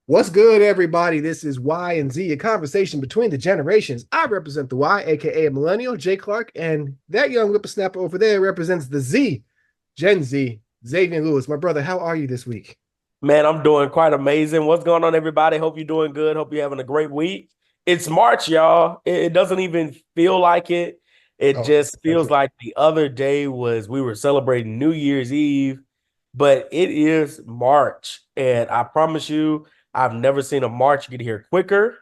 What's good, everybody? This is Y and Z, a conversation between the generations. I represent the Y, aka Millennial, Jay Clark, and that young whippersnapper over there represents the Z, Gen Z, Xavier Lewis. My brother, how are you this week? Man, I'm doing quite amazing. What's going on, everybody? Hope you're doing good. Hope you're having a great week. It's March, y'all. It doesn't even feel like it. It Oh, just that's feels like the other day was we were celebrating New Year's Eve, but it is March. And I promise you, I've never seen a March get here quicker.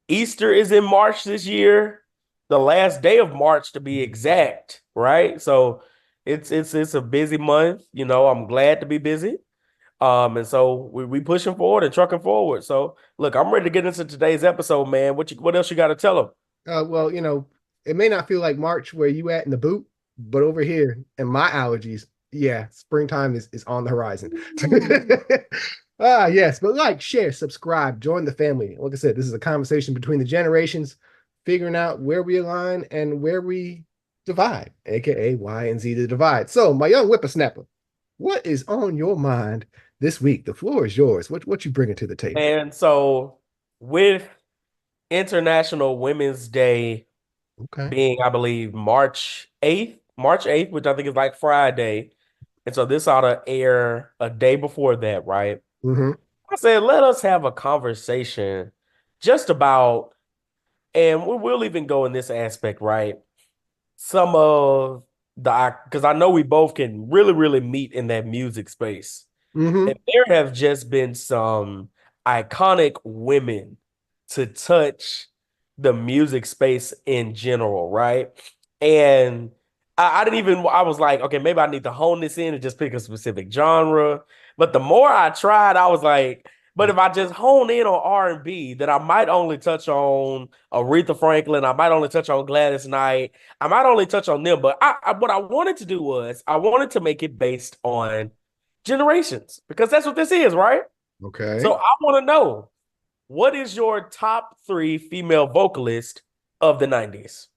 Easter is in March this year, the last day of March to be exact, right? So it's a busy month. I'm glad to be busy. And so we pushing forward and trucking forward. So look, I'm ready to get into today's episode, man. What else you got to tell them? well, it may not feel like March where you at in the boot, but over here in my allergies, yeah, springtime is on the horizon. Yes, but like, share, subscribe, join the family. Like I said, this is a conversation between the generations, figuring out where we align and where we divide, aka Y and Z the divide. So, my young whippersnapper, what is on your mind this week? The floor is yours. What you bringing to the table? And so with International Women's Day Okay. being, I believe, March 8th, which I think is like Friday. And so this ought to air a day before that, right? Mm-hmm. I said, let us have a conversation just about, and we'll even go in this aspect, right? Some of because I know we both can really, really meet in that music space. Mm-hmm. And there have just been some iconic women to touch the music space in general, right? And I didn't even, I was like, okay, maybe I need to hone this in and just pick a specific genre. But the more I tried, I was like, but if I just hone in on R&B, then I might only touch on Aretha Franklin. I might only touch on Gladys Knight. I might only touch on them. But what I wanted to do was I wanted to make it based on generations because that's what this is, right? So Okay. I want to know, what is your top three female vocalist of the 90s?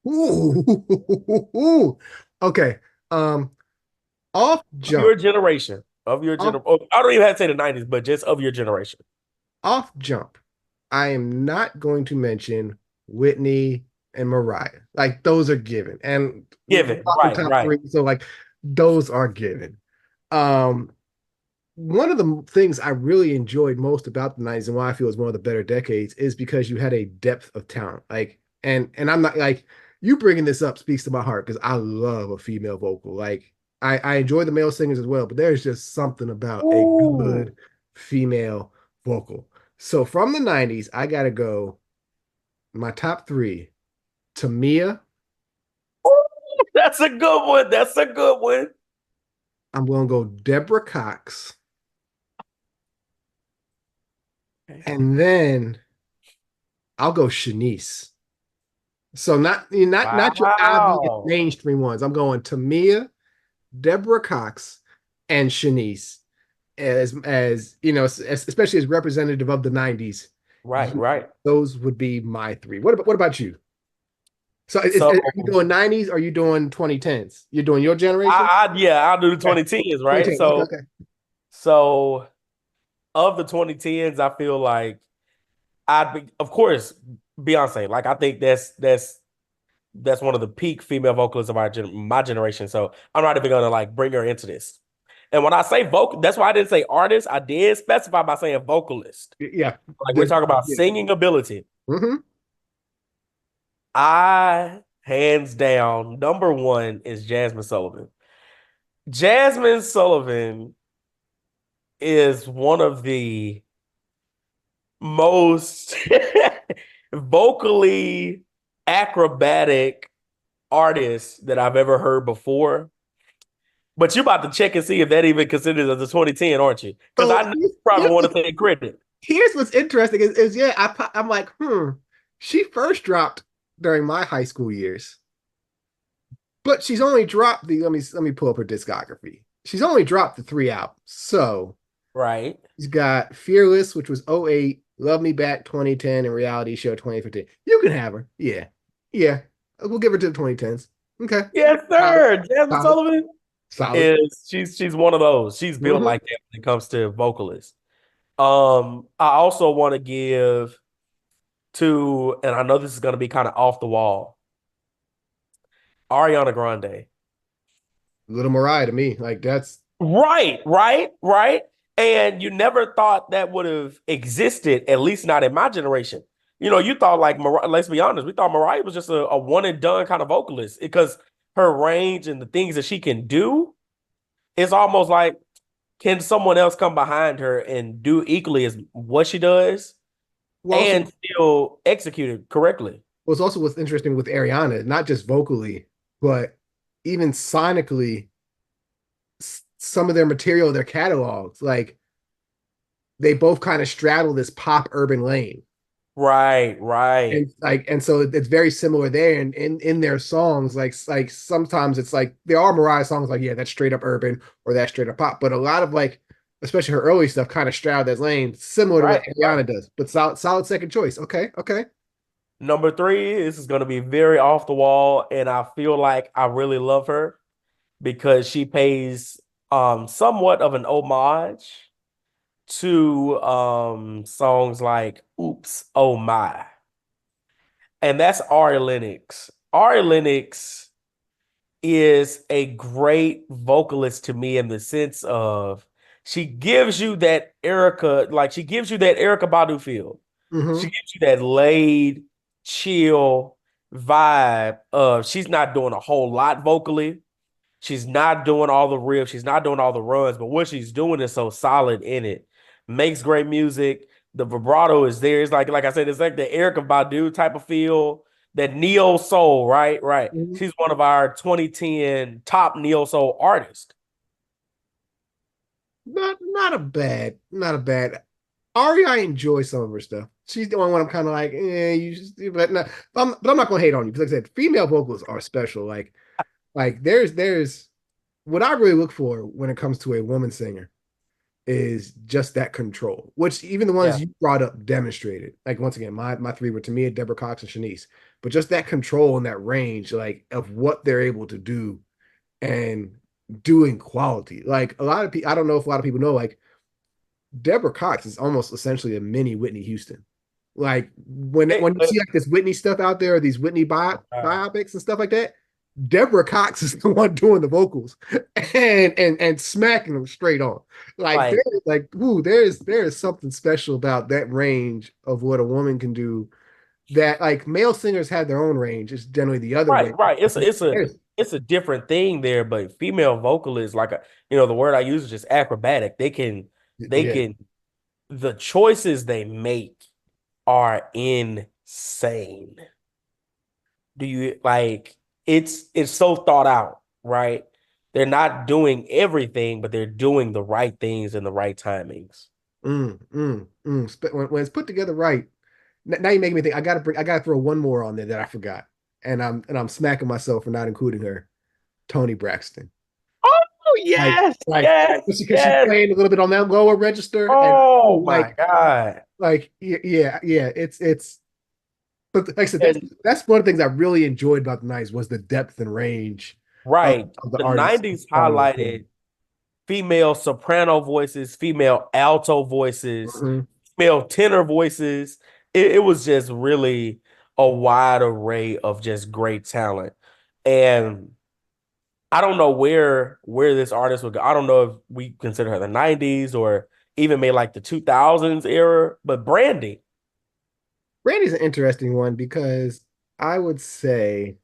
Ooh. Okay. Um, off Of your jump. generation. Of your Off generation. I don't even have to say the 90s, but just of your generation. off jump. I am not going to mention Whitney and Mariah. Like those are given. And we're Give it. talking Right, top right. three. So like those are given. Um, one of the things I really enjoyed most about the 90s and why I feel is one of the better decades is because you had a depth of talent. Like, and I'm not like you bringing this up speaks to my heart because I love a female vocal. Like, I enjoy the male singers as well, but there's just something about a Ooh. good female vocal. So from the 90s, I gotta go my top three: Tamia. Ooh, that's a good one. That's a good one. I'm gonna go Deborah Cox, Okay. and then I'll go Shanice. So not your obvious Wow. mainstream ones. I'm going Tamia, Deborah Cox, and Shanice as especially as representative of the 90s. Right, right. Those would be my three. What about you? So So are you doing 90s or are you doing 2010s? You're doing your generation? yeah, I'll do the Okay. 2010s, right? 2010. Okay, So okay. so of the 2010s, I feel like I'd be, of course, Beyonce. Like I think that's one of the peak female vocalists of my generation. So I'm not even gonna like bring her into this. And when I say vocal, that's why I didn't say artist. I did specify by saying vocalist. Yeah. Like we're talking about Yeah. singing ability. Hmm. I hands down number one is Jasmine Sullivan. Jasmine Sullivan is one of the most vocally acrobatic artists that I've ever heard before. But you're about to check and see if that even considered as a 2010, aren't you? Because So I know you probably want to take credit. here's what's interesting is yeah, I'm like, she first dropped during my high school years, but she's only dropped the let me pull up her discography. She's only dropped the three albums. So Right. she's got Fearless, which was '08, Love Me Back 2010, and Reality Show 2015. You can have her. Yeah. Yeah. We'll give her to the 2010s. Okay. Yes, Solid. sir. Jasmine Solid. Sullivan Solid. is she's one of those. She's built Mm-hmm. like that when it comes to vocalists. I also want to give to, and I know this is going to be kind of off the wall, Ariana Grande. Little Mariah to me, like that's Right, right, right. And you never thought that would have existed, at least not in my generation. You thought like Mariah, let's be honest, we thought Mariah was just a one and done kind of vocalist because her range and the things that she can do is almost like, can someone else come behind her and do equally as what she does well and also still execute it correctly? was also what's interesting with Ariana, not just vocally, but even sonically, some of their material, their catalogs, like they both kind of straddle this pop urban lane. Right, right, And so it's very similar there and in their songs, like sometimes it's like there are Mariah songs like, yeah, that's straight up urban or that's straight up pop, but a lot of like especially her early stuff kind of straddle that lane, similar to what right, right. Ariana does. But solid second choice. Okay, okay. Number three, this is going to be very off the wall, and I feel like I really love her because she pays somewhat of an homage to songs like Oops, Oh My. And that's Ari Lennox. Ari Lennox is a great vocalist to me in the sense of she gives you that she gives you that Erica Badu feel. She Mm-hmm. gives you that laid, chill vibe of she's not doing a whole lot vocally. She's not doing all the riffs. She's not doing all the runs, but what she's doing is so solid in it. Makes great music. The vibrato is there. It's like I said, it's like the Erica Badu type of feel. That neo soul, right? Right. Mm-hmm. She's one of our 2010 top neo soul artists. Not a bad. Ari, I enjoy some of her stuff. She's the only one I'm kind of like, you just, but I'm not gonna hate on you because, like I said, female vocals are special. Like there's what I really look for when it comes to a woman singer is just that control, which even the ones Yeah. you brought up demonstrated. Like once again, my three were Tamia, Deborah Cox, and Shanice. But just that control and that range, like of what they're able to do and doing quality. Like a lot of people, I don't know if a lot of people know, like Deborah Cox is almost essentially a mini Whitney Houston. Like when you see like this Whitney stuff out there, these Whitney biopics and stuff like that, Deborah Cox is the one doing the vocals and smacking them straight on. Like like there's like ooh, there is something special about that range of what a woman can do that like male singers have their own range. It's generally the other way. right, right. There's, It's a different thing there, but female vocalists, the word I use is just acrobatic. They yeah. can the choices they make are insane. Do you like it's so thought out, right? They're not doing everything, but they're doing the right things in the right timings. When it's put together right, now you make me think. I gotta throw one more on there that I forgot, and I'm smacking myself for not including her. Tony Braxton, Oh like yes, like yes, because she's yes. playing a little bit on that lower register, and Oh my like God. yeah. It's but like I said, And that's one of the things I really enjoyed about the nights was the depth and range right. of the The artists 90s songwriting. highlighted female soprano voices, female alto voices, Mhm. female tenor voices. It was just really a wide array of just great talent. And I don't know where this artist would go. I don't know if we consider her the 90s or even maybe like the 2000s era, but Brandy. Brandy's an interesting one because I would say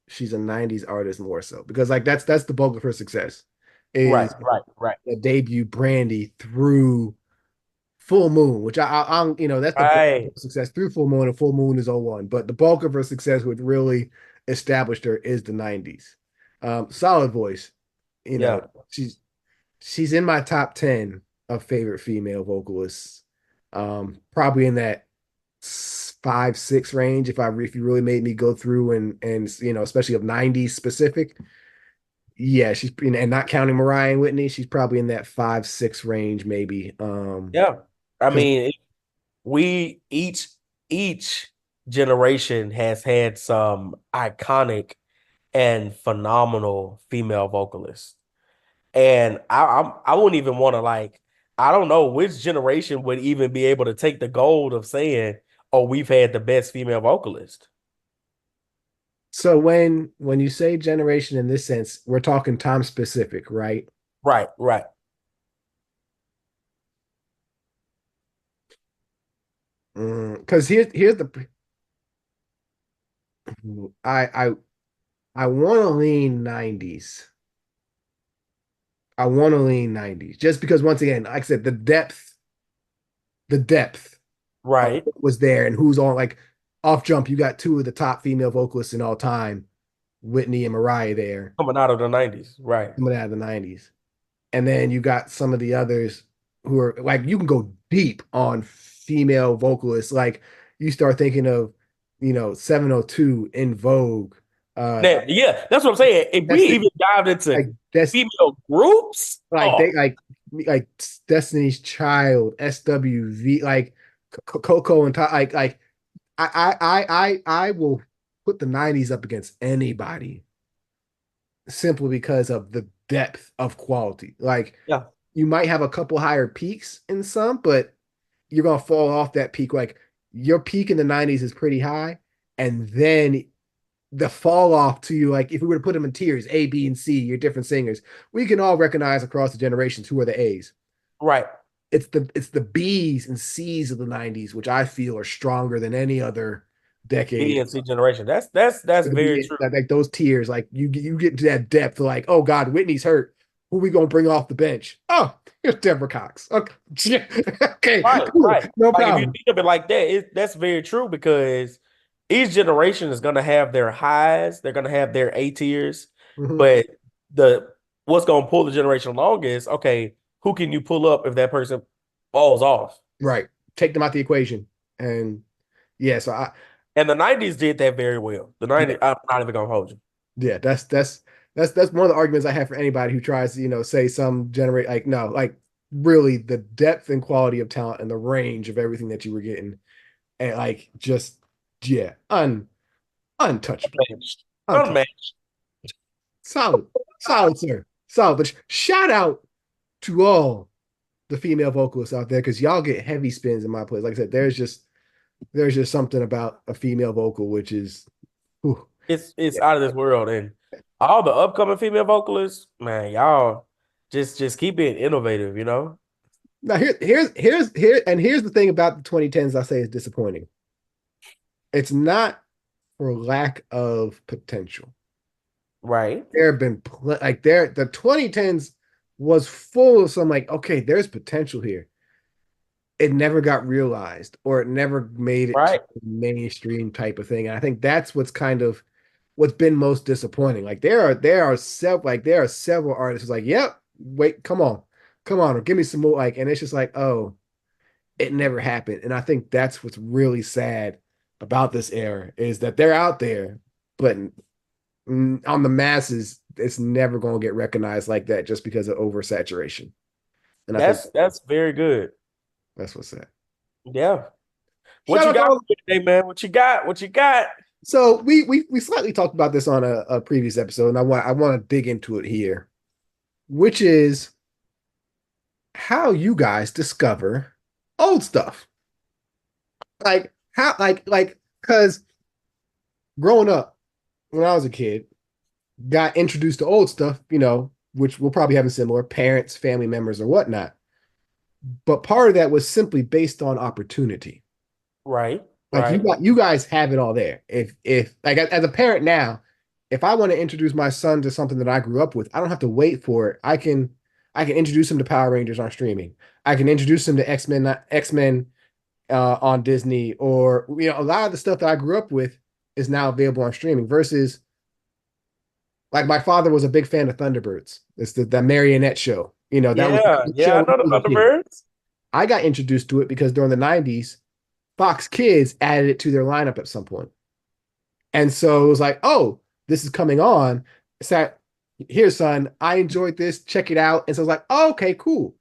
she's a 90s artist more so because like that's the bulk of her success Right, is right, right, the debut Brandy through Full Moon, which that's the bulk of right. her success through Full Moon, and Full Moon is '01. But the bulk of her success, what really established her, is the '90s. Solid voice, you know, Yeah. she's in my top 10 of favorite female vocalists. Probably in that 5, 6 range if you really made me go through and especially of '90s specific. Yeah, she's and not counting Mariah and Whitney, she's probably in that 5, 6 range maybe. Yeah. I Because mean, we each generation has had some iconic and phenomenal female vocalists. And I wouldn't even want to like I don't know which generation would even be able to take the gold of saying, "Oh, we've had the best female vocalist." So when you say generation in this sense, we're talking time specific, right? Right, right, Because here's the I I I want to lean 90s. I want to lean 90s just because once again, like I said, the depth of right. what was there and who's on like off jump. You got two of the top female vocalists in all time, Whitney and Mariah there, Coming out of the 90s. Right. coming out of the 90s. And then you got some of the others who are like you can go deep on female vocalists. Like you start thinking of, 702 In Vogue, uh Yeah, that's what I'm saying. If we Destiny, even dived into like that's female groups, like oh, they like Destiny's Child, SWV, like Coco and like I will put the 90s up against anybody simply because of the depth of quality. Like yeah, you might have a couple higher peaks in some, but you're gonna fall off that peak. Like your peak in the 90s is pretty high, and then the fall off to you, like if we were to put them in tiers, A, B, and C, your different singers, we can all recognize across the generations who are the A's. right. It's the B's and C's of the 90s, which I feel are stronger than any other decade. BNC generation. That's very true. Like those tiers, like you get into that depth, like, oh God, Whitney's hurt. Who we gonna bring off the bench? Oh, here's Deborah Cox. Okay, okay, Right, cool, right. no Like if you problem. think of it like that, that's very true because each generation is gonna have their highs, they're gonna have their A tiers, Mhm. but the what's gonna pull the generation along is okay, who can you pull up if that person falls off? Right, take them out the equation, and yeah, so And the 90s did that very well. The yeah, 90s, I'm not even gonna hold you. yeah, that's one of the arguments I have for anybody who tries to, say some generate like no, like really the depth and quality of talent and the range of everything that you were getting, and like just yeah, untouchable, Unmatched. untouchable, Unmatched. solid, solid, sir, solid. But shout out to all the female vocalists out there because y'all get heavy spins in my place. Like I said, there's just something about a female vocal which is, whew, It's yeah. out of this world. And all the upcoming female vocalists, man, y'all just keep being innovative, you know? Now here's the thing about the 2010s I say is disappointing. It's not for lack of potential. Right. There have been like the 2010s was full of some like okay, there's potential here. It never got realized or it never made it to Right. the mainstream type of thing. And I think that's what's been most disappointing. Like there are several artists who's like, yep, wait, come on, or give me some more. Like, and it's just like, oh, it never happened. And I think that's what's really sad about this era is that they're out there, but on the masses, it's never going to get recognized like that just because of oversaturation. And I think That's very good. that's what's sad. Yeah. What Shout you out to got all. for me today, man? What you got? What you got? So we slightly talked about this on a previous episode, and I want to dig into it here, which is how you guys discover old stuff. Like how like because growing up when I was a kid, got introduced to old stuff, which we'll probably have similar parents, family members, or whatnot. But part of that was simply based on opportunity. Right. Like Right. you guys have it all there. If like as a parent now, if I want to introduce my son to something that I grew up with, I don't have to wait for it. I can introduce him to Power Rangers on streaming. I can introduce him to X Men on Disney, or a lot of the stuff that I grew up with is now available on streaming. Versus like my father was a big fan of Thunderbirds. It's the marionette show. That was Yeah. the Yeah. show I when know I the was a kid. Thunderbirds. I got introduced to it because during the 90s, Fox Kids added it to their lineup at some point. And so it was like, oh, this is coming on. So here, son, I enjoyed this. Check it out. And so I was like, oh, okay, cool.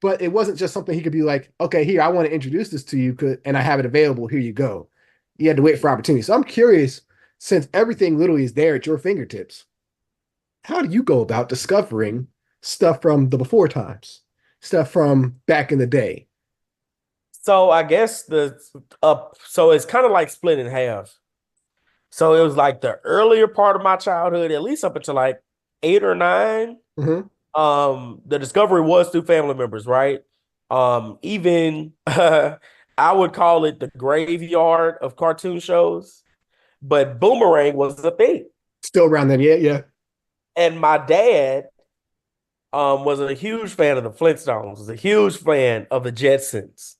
But it wasn't just something he could be like, okay, here, I want to introduce this to you, and I have it available. Here you go. You had to wait for opportunity. So I'm curious, since everything literally is there at your fingertips, how do you go about discovering stuff from the before times? stuff from back in the day. So I guess the so it's kind of like split in half. So it was like the earlier part of my childhood, at least up until like 8 or 9. Hmm. The discovery was through family members, right? Even I would call it the graveyard of cartoon shows, but Boomerang was a thing. Still around then, yeah, yeah. And my dad was a huge fan of the Flintstones, was a huge fan of the Jetsons,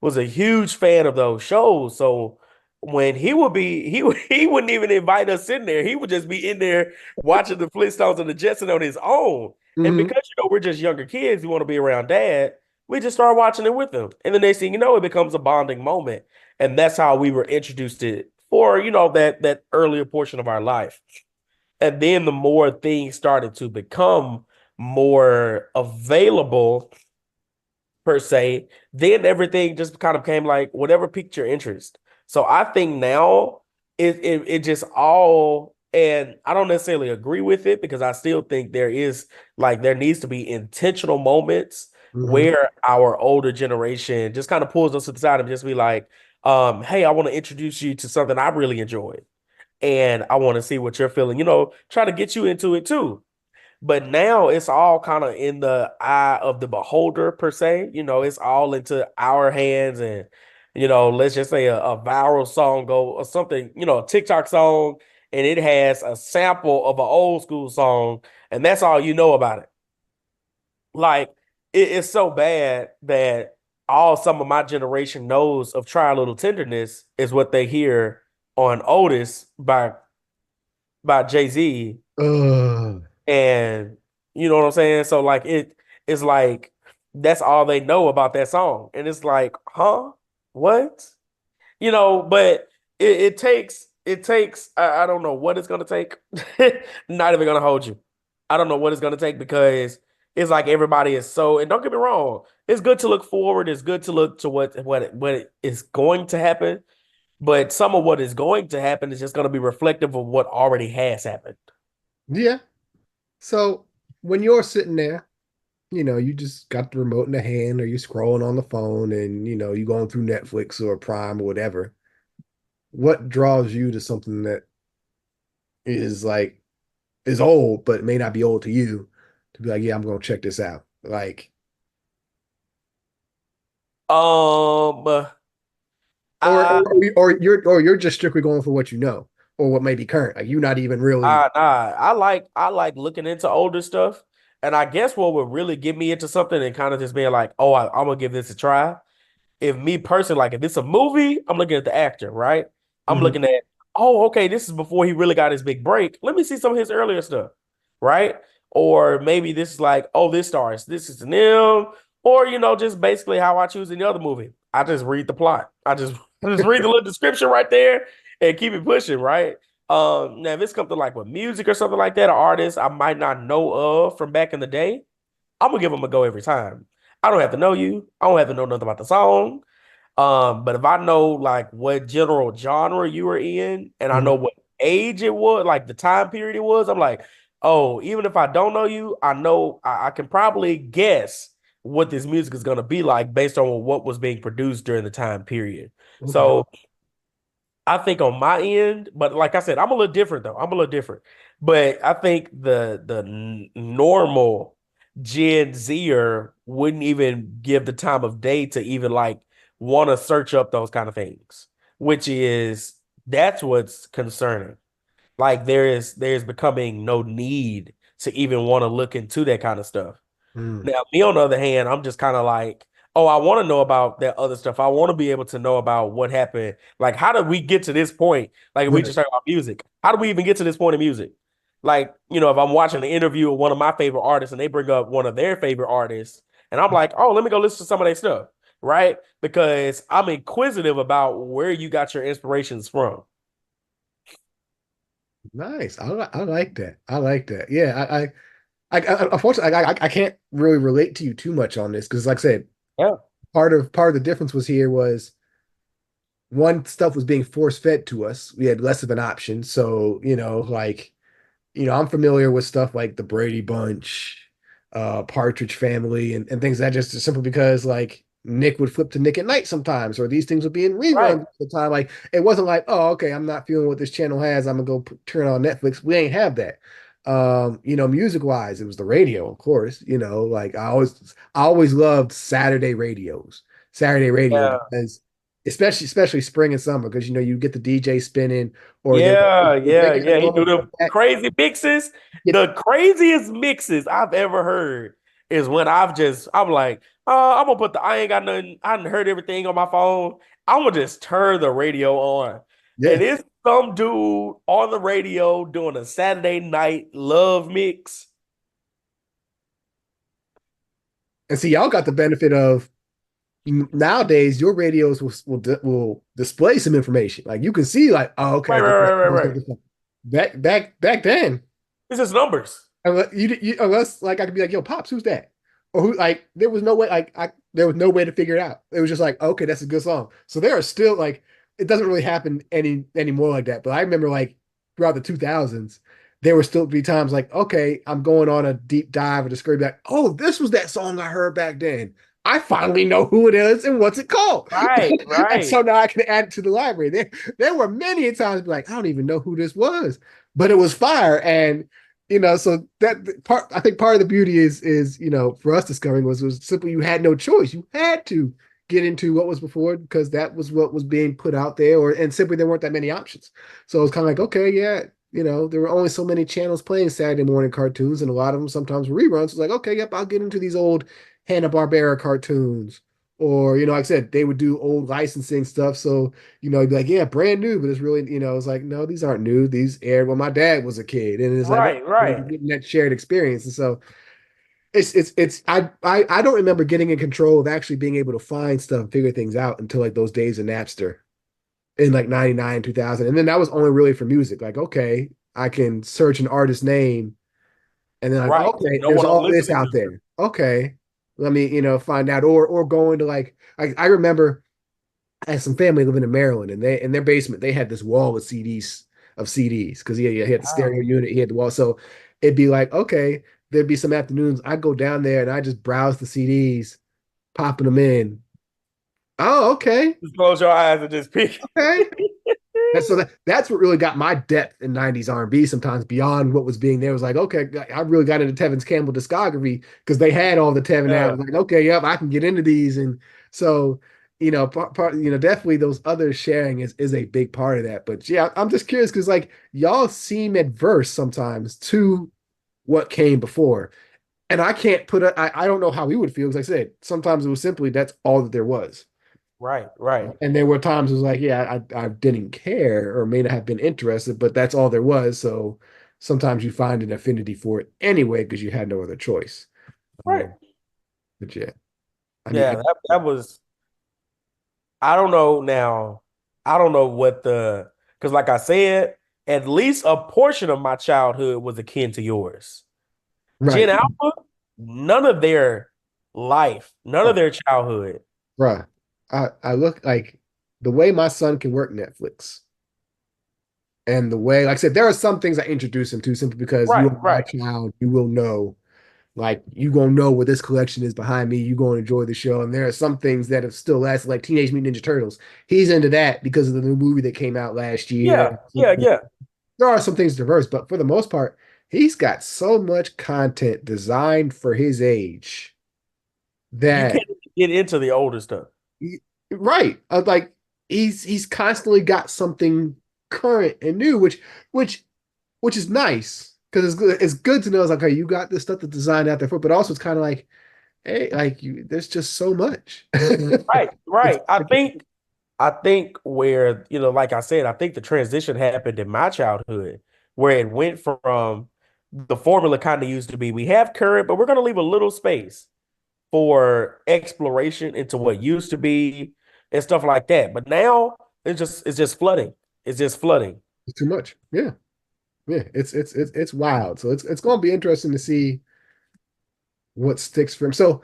was a huge fan of those shows. So when he wouldn't even invite us in there. He would just be in there watching the Flintstones and the Jetsons on his own. And Hmm. because we're just younger kids, we want to be around dad, we just start watching it with him. And the next thing you know, it becomes a bonding moment. And that's how we were introduced to it for, that earlier portion of our life. And then the more things started to become more available per se, then everything just kind of became like whatever piqued your interest. So I think now it just all, and I don't necessarily agree with it because I still think there needs to be intentional moments Hmm. where our older generation just kind of pulls us to the side and just be like, hey, I want to introduce you to something I really enjoyed. And I want to see what you're feeling, try to get you into it too. But now it's all kind of in the eye of the beholder, per se. It's all into our hands. And, let's just say a viral song go or something, a TikTok song, and it has a sample of an old school song, and that's all you know about it. Like, it's so bad that all some of my generation knows of Try a Little Tenderness is what they hear on Otis by Jay-Z. Uh, And you know what I'm saying? So like it's like that's all they know about that song. And it's like, huh? What? But it takes I don't know what it's gonna take. Not even gonna hold you. I don't know what it's gonna take because it's like everybody is so, and don't get me wrong, it's good to look forward, it's good to look to what is going to happen, but some of what is going to happen is just gonna be reflective of what already has happened. yeah. So when you're sitting there, you just got the remote in the hand or you're scrolling on the phone and you're going through Netflix or Prime or whatever. What draws you to something that is like is old but may not be old to you to be like, yeah, I'm gonna check this out. Like, Um, or I, or you're just strictly going for what you know or what may be current. Like you're not even really. I like looking into older stuff, and I guess what would really get me into something and kind of just being like, oh, I'm gonna give this a try. If me personally, like if it's a movie, I'm looking at the actor, right? I'm Mhm. looking at, oh, okay, this is before he really got his big break. Let me see some of his earlier stuff, right? Or maybe this is like, oh, this is them, or just basically how I choose any other movie. I just read the plot. I just read the little description right there and keep it pushing, right? Now if it's something like with music or something like that, an artist I might not know of from back in the day, I'm gonna give them a go every time. I don't have to know you. I don't have to know nothing about the song. But if I know like what general genre you were in and I know Mhm. what age it was, like the time period it was, I'm like, oh, even if I don't know you, I know I can probably guess what this music is gonna be like based on what was being produced during the time period. Okay. So I think on my end, but like I said, I'm a little different though. I'm a little different. But I think the normal Gen Zer wouldn't even give the time of day to even like want to search up those kind of things, which is that's what's concerning. Like there's becoming no need to even want to look into that kind of stuff. Mm. Now, me on the other hand, I'm just kind of like, oh, I want to know about that other stuff. I want to be able to know about what happened. Like, how did we get to this point? Like, if we Right. just talk about music, how did we even get to this point in music? Like, if I'm watching an interview with one of my favorite artists and they bring up one of their favorite artists, and I'm like, oh, let me go listen to some of their stuff, right? Because I'm inquisitive about where you got your inspirations from. Nice. I like that. I like that. Yeah. Unfortunately, I can't really relate to you too much on this because, like I said, Yeah. part of the difference was here was one stuff was being force fed to us. We had less of an option. So, like, I'm familiar with stuff like the Brady Bunch, Partridge Family and things like that just simply because like Nick would flip to Nick at Night sometimes, or these things would be in Right. reruns at the time. Like it wasn't like, oh, okay, I'm not feeling what this channel has. I'm gonna go turn on Netflix. We ain't have that. Music wise, it was the radio, of course. Like I always loved Saturday radio Yeah. because especially spring and summer, because you get the DJ spinning or Yeah, they yeah, break it yeah. He do on the back. crazy mixes. The craziest mixes I've ever heard is when I'm like, I'm gonna put I ain't got nothing, I done heard everything on my phone. I'm gonna just turn the radio on. Yeah. And it's some dude on the radio doing a Saturday night love mix. And see, y'all got the benefit of nowadays your radios will display some information. Like you can see, like, oh, okay, Right, this right, is right, right, right. back then. It's just numbers. Unless like I could be like, yo, pops, who's that? Or who? Like there was no way. There was no way to figure it out. It was just like, okay, that's a good song. So there are still like it doesn't really happen anymore like that. But I remember like throughout the 2000s, there would still be times like, okay, I'm going on a deep dive or discovery, like, oh, this was that song I heard back then. I finally know who it is and what's it called. Right, And right, so now I can add it to the library. There were many times like, I don't even know who this was, but it was fire. And so that part, I think part of the beauty is for us discovering was simply you had no choice. You had to get into what was before because that was what was being put out there, and simply there weren't that many options. So it's kind of like, okay, yeah, there were only so many channels playing Saturday morning cartoons, and a lot of them sometimes were reruns. It's like, okay, yep, I'll get into these old Hanna-Barbera cartoons. Or, like I said, they would do old licensing stuff. So, you'd be like, yeah, brand new, but it's really, it's like, no, these aren't new. These aired when my dad was a kid. And it's like, oh, right, right, you're getting that shared experience. And so I don't remember getting in control of actually being able to find stuff and figure things out until like those days of Napster in like 99, 2000. And then that was only really for music. Like, okay, I can search an artist name and then like, right. okay, No there's one I'm all this listening out to. there. Okay. Let me, find out. Or going to I remember I had some family living in Maryland, and they in their basement they had this wall of CDs because he had the stereo Wow. unit, he had the wall. So it'd be like, okay, there'd be some afternoons I'd go down there and I just browse the CDs, popping them in. Oh, okay, Just close your eyes and just pick. okay. And so that's what really got my depth in 90s R&B sometimes beyond what was being there. It was like, okay, I really got into Tevin Campbell discography because they had all the Tevin out. I Yeah, was like, okay, yep, I can get into these. And so, definitely those others sharing is a big part of that. But yeah, I'm just curious because like y'all seem adverse sometimes to what came before. And I can't I don't know how we would feel. Because like I said, sometimes it was simply that's all that there was. right, right, And there were times it was like, yeah, I didn't care or may not have been interested, but that's all there was. So sometimes you find an affinity for it anyway because you had no other choice. right. Um, but yeah, I need, Yeah, that was, I don't know now. I don't know what because like I said, at least a portion of my childhood was akin to yours. Gen right, Alpha, none of their life, none of oh, their childhood. bruh. I look like the way my son can work Netflix and the way, like I said, there are some things I introduce him to simply because you Right, are my right, child, you will know. Like you gonna know what this collection is behind me. You gonna enjoy the show. And there are some things that have still lasted, like Teenage Mutant Ninja Turtles. He's into that because of the new movie that came out last year. yeah, yeah, yeah. There are some things diverse, but for the most part, he's got so much content designed for his age You that can't get into the older stuff. right. Like he's constantly got something current and new, which which is nice because it's good to know it's like, okay, you got this stuff that's designed out there for, but also it's kind of like, hey, like there's just so much. Right, It's right. I think where, like I said, I think the transition happened in my childhood where it went from the formula kind of used to be we have current, but we're going to leave a little space for exploration into what used to be and stuff like that. But now it's just flooding. It's just flooding. too much. Yeah. Yeah. It's wild. So it's gonna be interesting to see what sticks for him. So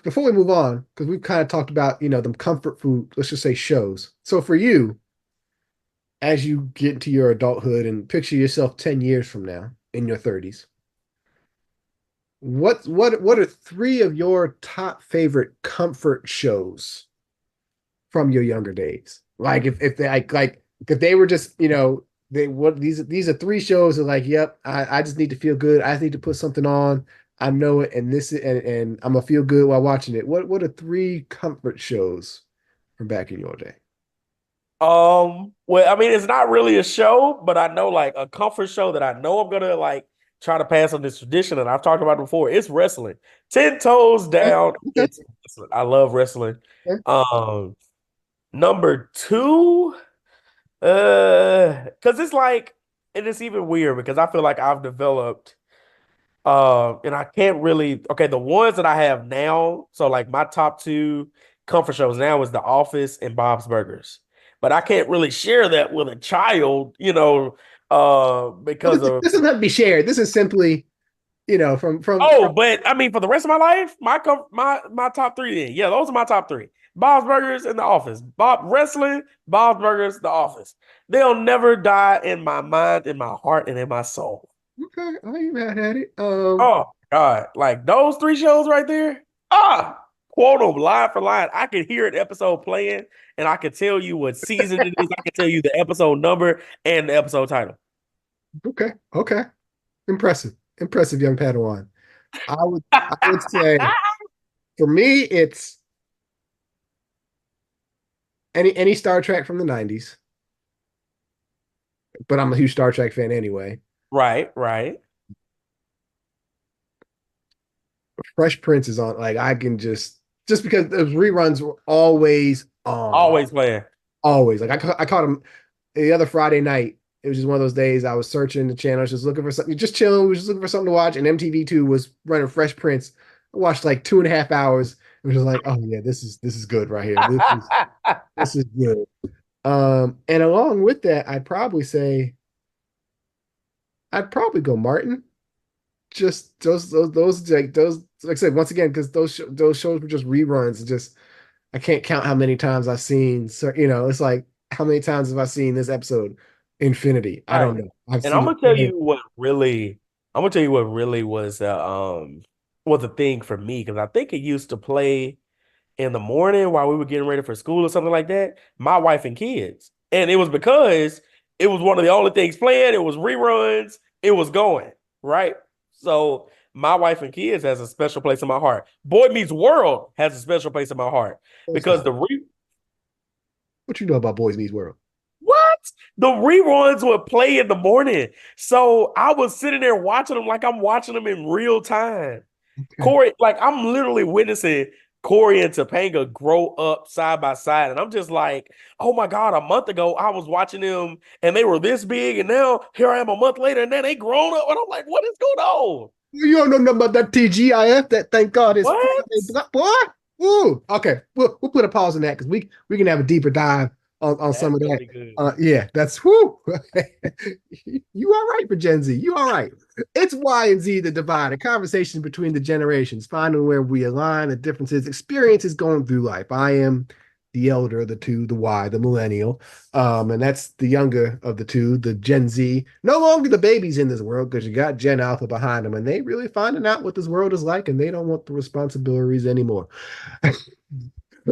before we move on, because we've kind of talked about, the comfort food, let's just say shows. So for you, as you get into your adulthood and picture yourself 10 years from now in your 30s, what are three of your top favorite comfort shows from your younger days? Like if they like if they were just, they what these are three shows that like, yep, I just need to feel good. I just need to put something on. I know it, and this and I'm gonna feel good while watching it. What are three comfort shows from back in your day? Well, I mean, it's not really a show, but I know like a comfort show that I know I'm gonna like try to pass on this tradition, and I've talked about it before. It's wrestling. 10 toes Okay, down. okay, It's wrestling. I love wrestling. okay. Um, Number two, because it's like, and it's even weird because I feel like I've developed. And I can't really, okay, the ones that I have now, so like my top two comfort shows now is The Office and Bob's Burgers. But I can't really share that with a child, Well, because of, this doesn't have to be shared. This is simply, from oh, but I mean, for the rest of my life, my top three, then, yeah, those are my top three. Bob's Burgers and The Office. Bob Wrestling, Bob's Burgers, The Office. They'll never die in my mind, in my heart, and in my soul. okay, I ain't mad at it. Oh God, like those three shows right there. Quote them line for line. I could hear an episode playing, and I could tell you what season it is. I could tell you the episode number and the episode title. Okay, okay. Impressive. Impressive young Padawan. I would say for me it's any Star Trek from the 90s, but I'm a huge Star Trek fan anyway. Right, right. Fresh Prince is on, like I can just because those reruns were always on. Always playing. Always. Like I caught him the other Friday night. It was just one of those days I was searching the channels, just looking for something, just chilling. We was just looking for something to watch, and MTV2 was running Fresh Prince. I watched like 2.5 hours. It was just like, oh yeah, this is good right here. This is good. And along with that, I'd probably go Martin. Just like I said once again, because those shows were just reruns. Just I can't count how many times I've seen. So it's like how many times have I seen this episode? Infinity. I don't Right. know. I've And seen it. I'm gonna tell you what really was a thing for me because I think it used to play in the morning while we were getting ready for school or something like that, my wife and kids. And it was because it was one of the only things playing. It was reruns. It was going, right? So my wife and kids has a special place in my heart. Boy Meets World has a special place in my heart because Stop. What you know about Boys Meets World? what? The reruns would play in the morning. So I was sitting there watching them like I'm watching them in real time. Okay. Corey, like I'm literally witnessing Corey and Topanga grow up side by side. And I'm just like, oh my God, a month ago I was watching them and they were this big. And now here I am a month later and then they grown up. And I'm like, what is going on? You don't know nothing about that TGIF. That thank God is What? Friday, boy. Ooh, okay. We'll put a pause on that because we can have a deeper dive on some That's of gonna that. be good. Yeah, that's whoo. You all right for Gen Z? You all right? It's Y and Z the divide, a conversation between the generations, finding where we align, the differences, experiences going through life. I am the elder of the two, the Y, the millennial, and that's the younger of the two, the Gen Z. No longer the babies in this world because you got Gen Alpha behind them, and they really finding out what this world is like, and they don't want the responsibilities anymore.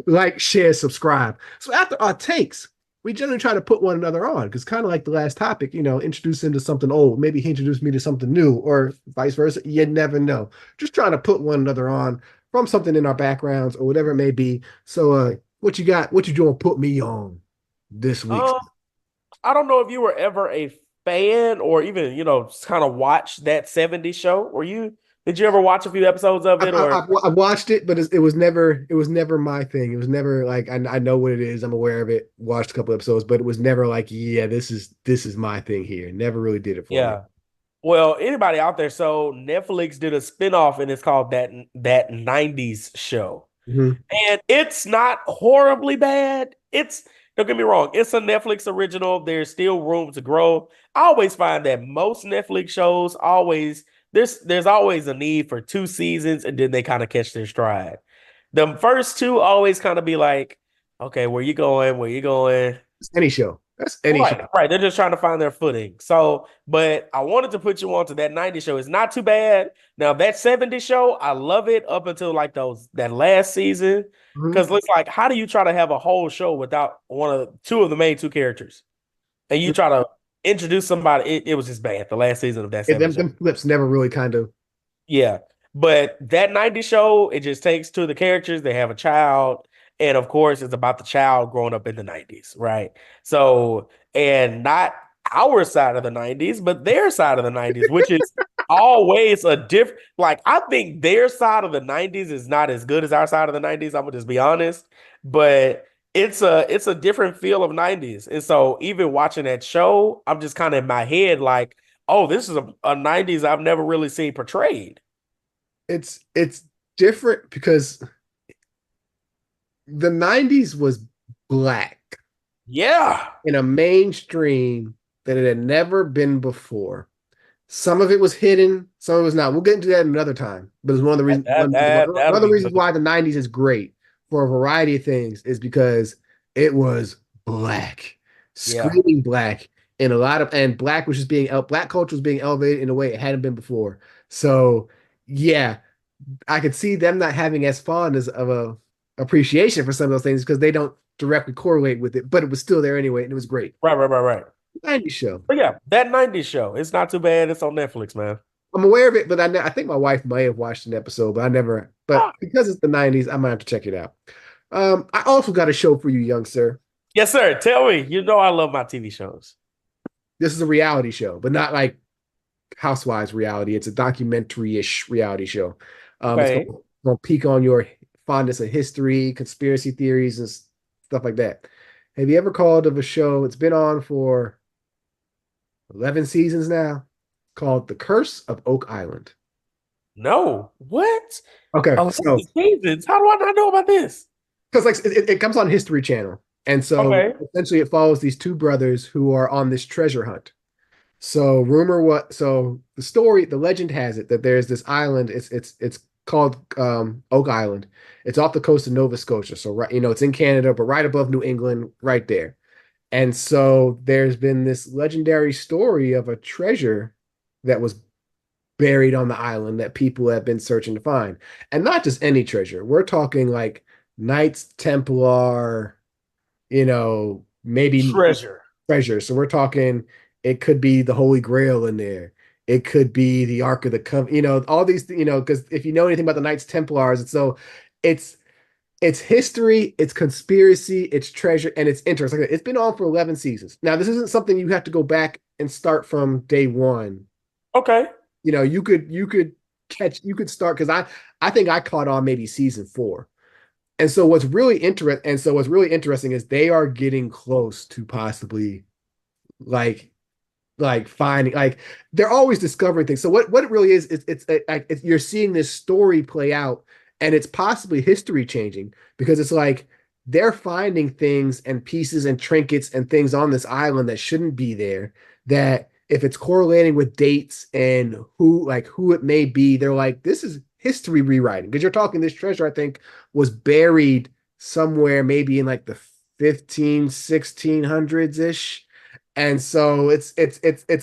Like, share, subscribe. So after our takes, we generally try to put one another on because kind of like the last topic, introduce him to something old. Maybe he introduced me to something new, or vice versa. You never know. Just trying to put one another on from something in our backgrounds or whatever it may be. So, what you got? What you doing? Put me on this week. Um, I don't know if you were ever a fan or even, kind of watch that 70s show. Did you ever watch a few episodes of I, it or? I watched it, but it was never my thing. It was never like I know what it is. I'm aware of it. Watched a couple episodes, but it was never like, yeah, this is my thing here. Never really did it for me. Yeah. Well, anybody out there, so Netflix did a spinoff and it's called that 90s show. Mhm. And it's not horribly bad. Don't get me wrong, it's a Netflix original. There's still room to grow. I always find that most Netflix shows always there's always a need for two seasons and then they kind of catch their stride. The first two always kind of be like, okay, where you going? Where you going? Any show. That's any Right, show. right. They're just trying to find their footing. So, but I wanted to put you on to that 90s show. It's not too bad. Now that 70s show, I love it up until like those that last season. Mhm. Because it's like, how do you try to have a whole show without two of the main two characters? And you try to introduce somebody, it was just bad. The last season of that Yeah, 70s show. them flips never really kind of. Yeah. But that 90s show, it just takes two of the characters. They have a child. And of course, it's about the child growing up in the 90s, right? So, and not our side of the 90s, but their side of the 90s, which is always a different, like, I think their side of the 90s is not as good as our side of the 90s. I'm gonna just be honest. But it's a different feel of 90s. And so even watching that show, I'm just kind of in my head like, oh, this is a 90s I've never really seen portrayed. It's different because the 90s was black Yeah. in a mainstream that it had never been before. Some of it was hidden, some of it was not. We'll get into that another time. But it's one of the reasons one That'll of the be reasons good. why the 90s is great for a variety of things is because it was black, Yeah. screaming black, and a lot of and black was just being black culture was being elevated in a way it hadn't been before. So yeah, I could see them not having as fond as of a appreciation for some of those things because they don't directly correlate with it, but it was still there anyway, and it was great. Right, right, right, right. 90s show. But yeah, that 90s show. It's not too bad. It's on Netflix, man. I'm aware of it, but I think my wife may have watched an episode, but I never. But Ah. because it's the 90s, I might have to check it out. I also got a show for you, young sir. Yes, sir. Tell me. You know I love my TV shows. This is a reality show, but not like Housewives reality. It's a documentary-ish reality show. It's Okay. gonna peak on your fondness of history, conspiracy theories, and stuff like that. Have you ever called of a show? It's been on for 11 seasons now, called The Curse of Oak Island. No. What? Okay, 11 so seasons. How do I not know about this? because like it comes on History Channel, and so Okay. essentially it follows these two brothers who are on this treasure hunt. So the story, the legend has it that there's this island. It's called Oak Island. It's off the coast of Nova Scotia. So right, it's in Canada, but right above New England, right there. And so there's been this legendary story of a treasure that was buried on the island that people have been searching to find. And not just any treasure. We're talking like Knights Templar, maybe Treasure. treasure. So we're talking it could be the Holy Grail in there. It could be the Ark of the Covenant, all these, because if you know anything about the Knights Templars, it's it's history, it's conspiracy, it's treasure, and it's interest. Like it's been on for 11 seasons. Now, this isn't something you have to go back and start from day one. Okay. You could start because I think I caught on maybe season four. And so what's really interesting is they are getting close to possibly like finding they're always discovering things. So what it really is you're seeing this story play out, and it's possibly history changing because it's like they're finding things and pieces and trinkets and things on this island that shouldn't be there, that if it's correlating with dates and who it may be, they're like, this is history rewriting, because you're talking this treasure I think was buried somewhere maybe in like the 1600s ish. And so it's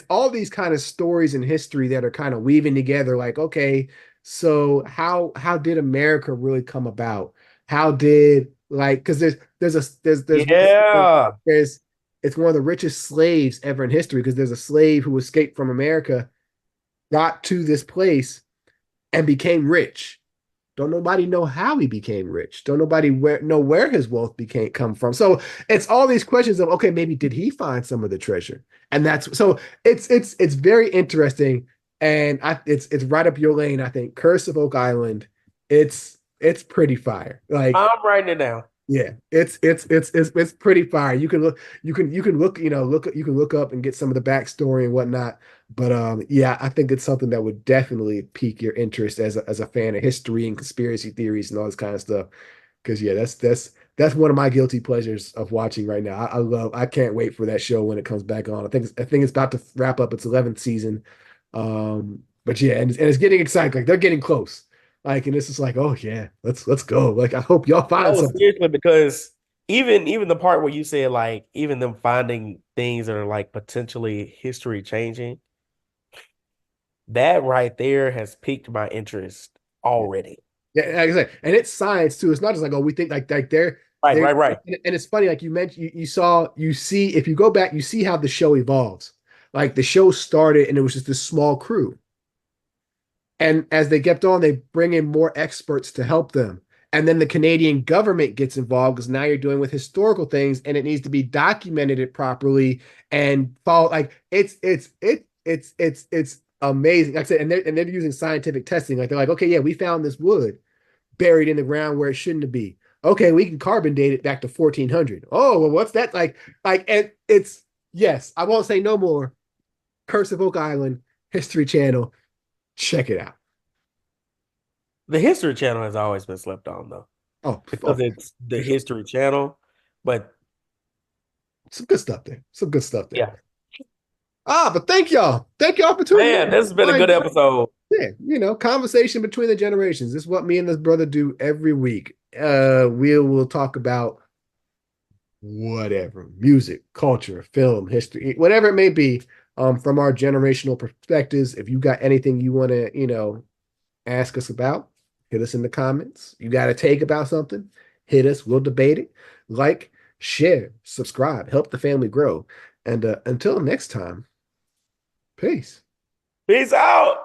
all these kind of stories in history that are kind of weaving together. Like, okay, so how did America really come about? How did because there's Yeah. there's it's one of the richest slaves ever in history, because there's a slave who escaped from America, got to this place, and became rich. Don't nobody know how he became rich. Don't nobody know where his wealth became come from. So it's all these questions of, okay, maybe did he find some of the treasure? And that's so it's very interesting, and it's right up your lane. I think Curse of Oak Island. It's pretty fire. Like, I'm writing it down. yeah, it's pretty fire. You can look up and get some of the backstory and whatnot. But yeah, I think it's something that would definitely pique your interest as a fan of history and conspiracy theories and all this kind of stuff. Because yeah, that's one of my guilty pleasures of watching right now. I can't wait for that show when it comes back on. I think it's about to wrap up its 11th season. But yeah, and it's getting exciting. Like they're getting close. Like, and it's just like, oh yeah, let's go. Like I hope y'all find No, something. seriously, because even the part where you said like even them finding things that are like potentially history changing, that right there has piqued my interest Yeah. already. Yeah, like I said, and it's science too. It's not just like, oh, we think like Right, they're right, right. and it's funny, like you mentioned, you see, if you go back, you see how the show evolves. Like the show started and it was just this small crew. And as they kept on, they bring in more experts to help them. And then the Canadian government gets involved because now you're dealing with historical things and it needs to be documented it properly and follow. Like it's amazing. Like I said, and they're using scientific testing. Like they're like, okay, yeah, we found this wood buried in the ground where it shouldn't be. Okay, we can carbon date it back to 1400. Oh, well, what's that like? And it's yes, I won't say no more. Curse of Oak Island, History Channel, check it out. The History Channel has always been slept on though, Oh, because oh, it's the for sure. History Channel. But Some good stuff there. Some good stuff there. yeah, But thank y'all. Thank y'all for tuning man, in. this has been a Like, good episode. yeah, conversation between the generations. This is what me and this brother do every week. We will talk about whatever, music, culture, film, history, whatever it may be, from our generational perspectives. If you got anything you want to, ask us about, hit us in the comments. You got a take about something, hit us. We'll debate it. Like, share, subscribe, help the family grow. And until next time, peace. Peace out.